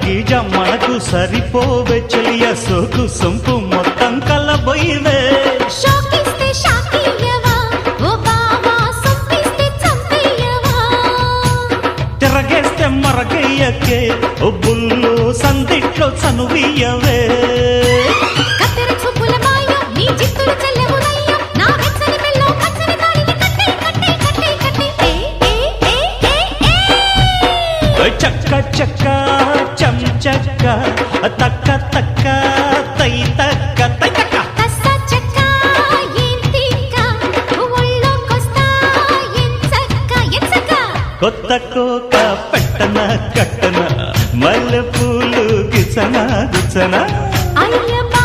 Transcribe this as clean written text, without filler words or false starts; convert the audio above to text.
గీజ మనకు సరిపోవే చెలియ సోకు సొంపు మొత్తం కలబోయివే షోకిస్తే షాకియవా ఓ బావా సొప్పిస్తే చంపేయవా తిరగేస్తే మరగయ్యకే ఓ బుల్లు సందిట్లో చనువియవే కత్తెర చూపుల మాయం నీ జిత్తులు చెల్లెవునయ్యం నా వెచ్చని మెల్లో పచ్చని తాళిని కట్టే కట్టే కట్టే కట్టే ఏ చక్క చక్క చం చక్క తక్క తక్క తై తక్క తై తక్క కస్సా చెక్క ఏం తిక్క ఒళ్ళోకొస్తా ఎంచక్క కొత్త కోక పెట్టన కట్టన మల్లె పూలు గిచన గిచన అయ్యప్ప